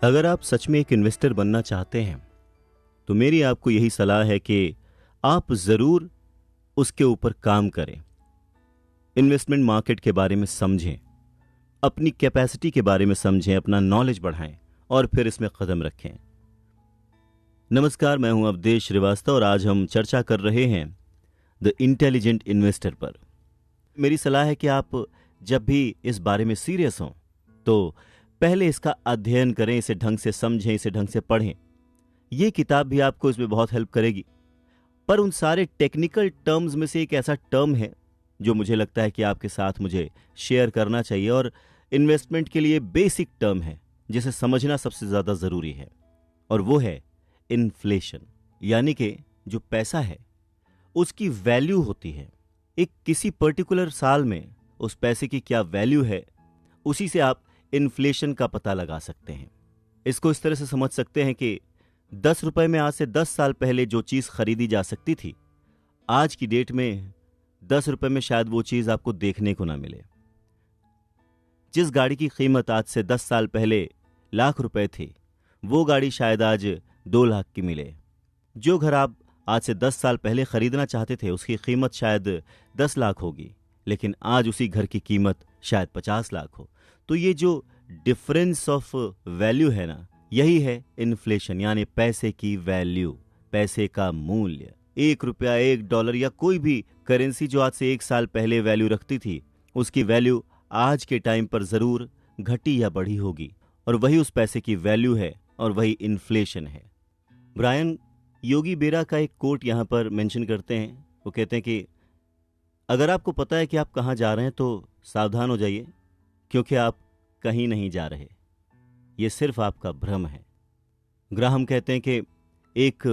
अगर आप सच में एक इन्वेस्टर बनना चाहते हैं तो मेरी आपको यही सलाह है कि आप ज़रूर उसके ऊपर काम करें। इन्वेस्टमेंट मार्केट के बारे में समझें, अपनी कैपेसिटी के बारे में समझें, अपना नॉलेज बढ़ाएं और फिर इसमें कदम रखें। नमस्कार, मैं हूं अवधेश श्रीवास्तव और आज हम चर्चा कर रहे हैं द इंटेलिजेंट इन्वेस्टर पर। मेरी सलाह है कि आप जब भी इस बारे में सीरियस हों तो पहले इसका अध्ययन करें, इसे ढंग से समझें, इसे ढंग से पढ़ें। ये किताब भी आपको इसमें बहुत हेल्प करेगी। पर उन सारे टेक्निकल टर्म्स में से एक ऐसा टर्म है जो मुझे लगता है कि आपके साथ मुझे शेयर करना चाहिए और इन्वेस्टमेंट के लिए बेसिक टर्म है जिसे समझना सबसे ज़्यादा ज़रूरी है, और वो है इन्फ्लेशन। यानी कि जो पैसा है उसकी वैल्यू होती है। एक किसी पर्टिकुलर साल में उस पैसे की क्या वैल्यू है, उसी से आप इन्फ्लेशन का पता लगा सकते हैं। इसको इस तरह से समझ सकते हैं कि 10 रुपए में आज से 10 साल पहले जो चीज़ खरीदी जा सकती थी, आज की डेट में 10 रुपए में शायद वो चीज़ आपको देखने को ना मिले। जिस गाड़ी की कीमत आज से 10 साल पहले लाख रुपए थी, वो गाड़ी शायद आज 2 लाख की मिले। जो घर आप आज से 10 साल पहले खरीदना चाहते थे, उसकी कीमत शायद 10 लाख होगी, लेकिन आज उसी घर की कीमत शायद 50 लाख हो। तो ये जो डिफरेंस ऑफ वैल्यू है ना, यही है इन्फ्लेशन, यानी पैसे की वैल्यू, पैसे का मूल्य। 1 रुपया, 1 डॉलर या कोई भी करेंसी जो आज से 1 साल पहले वैल्यू रखती थी, उसकी वैल्यू आज के टाइम पर ज़रूर घटी या बढ़ी होगी, और वही उस पैसे की वैल्यू है और वही इन्फ्लेशन है। ब्रायन योगी बेरा का एक कोट यहाँ पर मेंशन करते हैं। वो कहते हैं कि अगर आपको पता है कि आप कहाँ जा रहे हैं तो सावधान हो जाइए, क्योंकि आप कहीं नहीं जा रहे, ये सिर्फ आपका भ्रम है। ग्राहम कहते हैं कि एक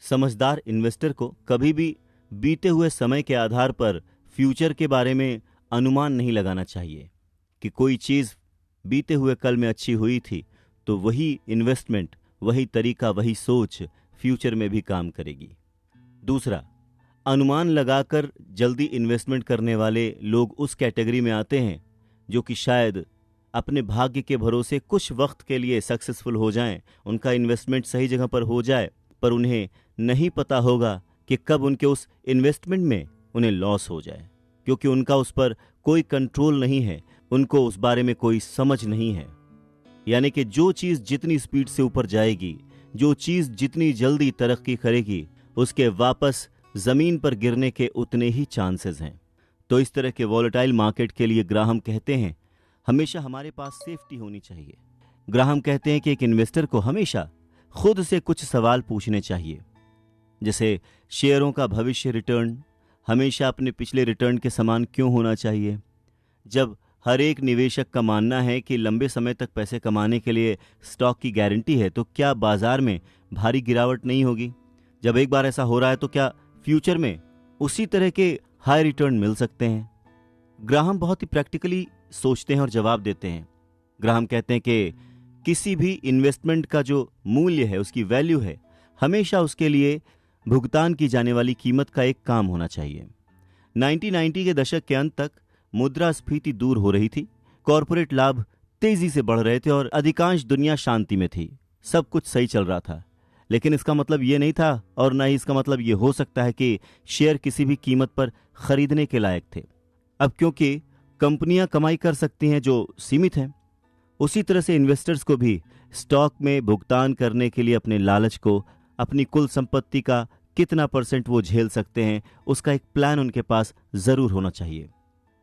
समझदार इन्वेस्टर को कभी भी बीते हुए समय के आधार पर फ्यूचर के बारे में अनुमान नहीं लगाना चाहिए कि कोई चीज़ बीते हुए कल में अच्छी हुई थी तो वही इन्वेस्टमेंट, वही तरीका, वही सोच फ्यूचर में भी काम करेगी। दूसरा, अनुमान लगाकर जल्दी इन्वेस्टमेंट करने वाले लोग उस कैटेगरी में आते हैं जो कि शायद अपने भाग्य के भरोसे कुछ वक्त के लिए सक्सेसफुल हो जाएं, उनका इन्वेस्टमेंट सही जगह पर हो जाए, पर उन्हें नहीं पता होगा कि कब उनके उस इन्वेस्टमेंट में उन्हें लॉस हो जाए, क्योंकि उनका उस पर कोई कंट्रोल नहीं है, उनको उस बारे में कोई समझ नहीं है। यानी कि जो चीज़ जितनी स्पीड से ऊपर जाएगी, जो चीज़ जितनी जल्दी तरक्की करेगी, उसके वापस ज़मीन पर गिरने के उतने ही चांसेस हैं। तो इस तरह के वॉलेटाइल मार्केट के लिए ग्राहम कहते हैं हमेशा हमारे पास सेफ्टी होनी चाहिए। ग्राहम कहते हैं कि एक इन्वेस्टर को हमेशा खुद से कुछ सवाल पूछने चाहिए, जैसे शेयरों का भविष्य रिटर्न हमेशा अपने पिछले रिटर्न के समान क्यों होना चाहिए। जब हर एक निवेशक का मानना है कि लंबे समय तक पैसे कमाने के लिए स्टॉक की गारंटी है, तो क्या बाजार में भारी गिरावट नहीं होगी? जब एक बार ऐसा हो रहा है तो क्या फ्यूचर में उसी तरह के हाई रिटर्न मिल सकते हैं? ग्राहम बहुत ही प्रैक्टिकली सोचते हैं और जवाब देते हैं। ग्राहम कहते हैं कि किसी भी इन्वेस्टमेंट का जो मूल्य है, उसकी वैल्यू है, हमेशा उसके लिए भुगतान की जाने वाली कीमत का एक काम होना चाहिए। 1990 के दशक के अंत तक मुद्रास्फीति दूर हो रही थी, कॉरपोरेट लाभ तेजी से बढ़ रहे थे और अधिकांश दुनिया शांति में थी। सब कुछ सही चल रहा था, लेकिन इसका मतलब ये नहीं था और ना ही इसका मतलब ये हो सकता है कि शेयर किसी भी कीमत पर खरीदने के लायक थे। अब क्योंकि कंपनियां कमाई कर सकती हैं जो सीमित हैं, उसी तरह से इन्वेस्टर्स को भी स्टॉक में भुगतान करने के लिए अपने लालच को, अपनी कुल संपत्ति का कितना % वो झेल सकते हैं, उसका एक प्लान उनके पास ज़रूर होना चाहिए।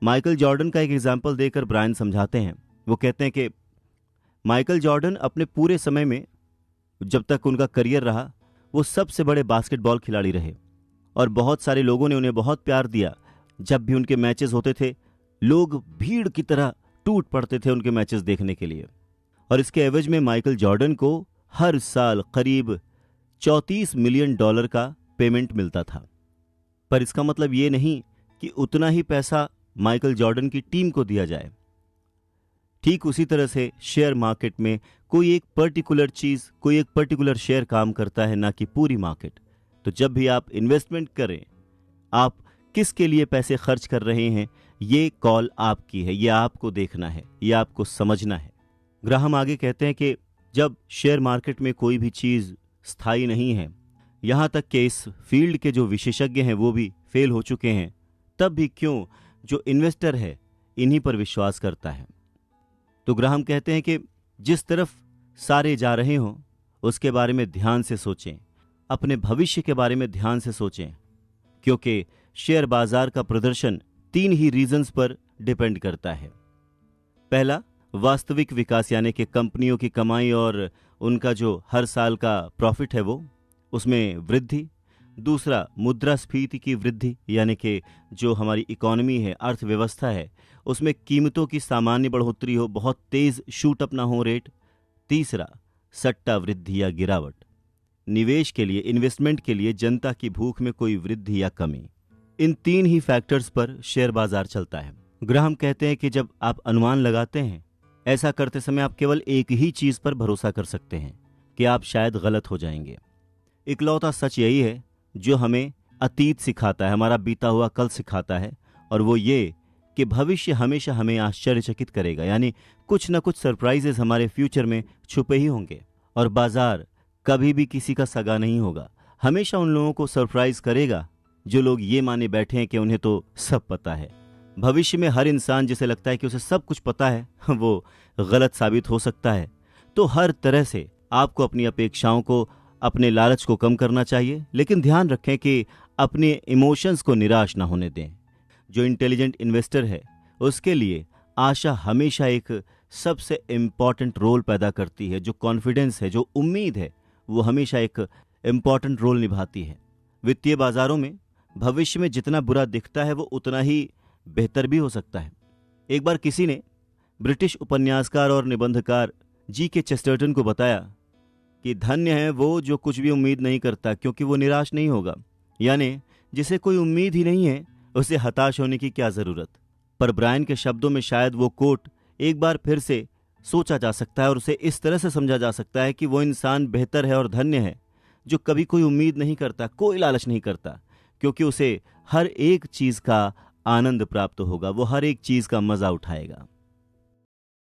माइकल जॉर्डन का एक एग्जाम्पल देकर ब्रायन समझाते हैं। वो कहते हैं कि माइकल जॉर्डन अपने पूरे समय में, जब तक उनका करियर रहा, वो सबसे बड़े बास्केटबॉल खिलाड़ी रहे और बहुत सारे लोगों ने उन्हें बहुत प्यार दिया। जब भी उनके मैचेस होते थे, लोग भीड़ की तरह टूट पड़ते थे उनके मैचेस देखने के लिए, और इसके एवज में माइकल जॉर्डन को हर साल करीब $34 मिलियन का पेमेंट मिलता था। पर इसका मतलब ये नहीं कि उतना ही पैसा माइकल जॉर्डन की टीम को दिया जाए। ठीक उसी तरह से शेयर मार्केट में कोई एक पर्टिकुलर चीज़, कोई एक पर्टिकुलर शेयर काम करता है, ना कि पूरी मार्केट। तो जब भी आप इन्वेस्टमेंट करें, आप किसके लिए पैसे खर्च कर रहे हैं, ये कॉल आपकी है, ये आपको देखना है, ये आपको समझना है। ग्राहम आगे कहते हैं कि जब शेयर मार्केट में कोई भी चीज स्थायी नहीं है, यहां तक कि इस फील्ड के जो विशेषज्ञ हैं वो भी फेल हो चुके हैं, तब भी क्यों जो इन्वेस्टर है इन्हीं पर विश्वास करता है। तो ग्राहम कहते हैं कि जिस तरफ सारे जा रहे हों उसके बारे में ध्यान से सोचें, अपने भविष्य के बारे में ध्यान से सोचें, क्योंकि शेयर बाजार का प्रदर्शन 3 ही रीजंस पर डिपेंड करता है। पहला, वास्तविक विकास यानी कि कंपनियों की कमाई और उनका जो हर साल का प्रॉफिट है वो उसमें वृद्धि। दूसरा, मुद्रास्फीति की वृद्धि यानी कि जो हमारी इकोनॉमी है, अर्थव्यवस्था है, उसमें कीमतों की सामान्य बढ़ोतरी हो, बहुत तेज शूट अप ना हो रेट। तीसरा, सट्टा वृद्धि या गिरावट, निवेश के लिए, इन्वेस्टमेंट के लिए जनता की भूख में कोई वृद्धि या कमी। इन 3 ही फैक्टर्स पर शेयर बाजार चलता है। ग्राहम कहते हैं कि जब आप अनुमान लगाते हैं, ऐसा करते समय आप केवल एक ही चीज पर भरोसा कर सकते हैं कि आप शायद गलत हो जाएंगे। इकलौता सच यही है जो हमें अतीत सिखाता है, हमारा बीता हुआ कल सिखाता है, और वो ये कि भविष्य हमेशा हमें आश्चर्यचकित करेगा, यानी कुछ न कुछ सरप्राइजेस हमारे फ्यूचर में छुपे ही होंगे। और बाजार कभी भी किसी का सगा नहीं होगा, हमेशा उन लोगों को सरप्राइज करेगा जो लोग ये माने बैठे हैं कि उन्हें तो सब पता है। भविष्य में हर इंसान जिसे लगता है कि उसे सब कुछ पता है वो गलत साबित हो सकता है। तो हर तरह से आपको अपनी अपेक्षाओं को, अपने लालच को कम करना चाहिए, लेकिन ध्यान रखें कि अपने इमोशंस को निराश ना होने दें। जो इंटेलिजेंट इन्वेस्टर है उसके लिए आशा हमेशा एक सबसे इम्पॉर्टेंट रोल पैदा करती है। जो कॉन्फिडेंस है, जो उम्मीद है, वो हमेशा एक इम्पॉर्टेंट रोल निभाती है। वित्तीय बाजारों में भविष्य में जितना बुरा दिखता है वो उतना ही बेहतर भी हो सकता है। एक बार किसी ने ब्रिटिश उपन्यासकार और निबंधकार G.K. चेस्टरटन को बताया कि धन्य है वो जो कुछ भी उम्मीद नहीं करता, क्योंकि वो निराश नहीं होगा। यानी जिसे कोई उम्मीद ही नहीं है उसे हताश होने की क्या जरूरत। पर ब्रायन के शब्दों में शायद वो कोट एक बार फिर से सोचा जा सकता है और उसे इस तरह से समझा जा सकता है कि वो इंसान बेहतर है और धन्य है जो कभी कोई उम्मीद नहीं करता, कोई लालच नहीं करता, क्योंकि उसे हर एक चीज का आनंद प्राप्त होगा, वो हर एक चीज का मजा उठाएगा।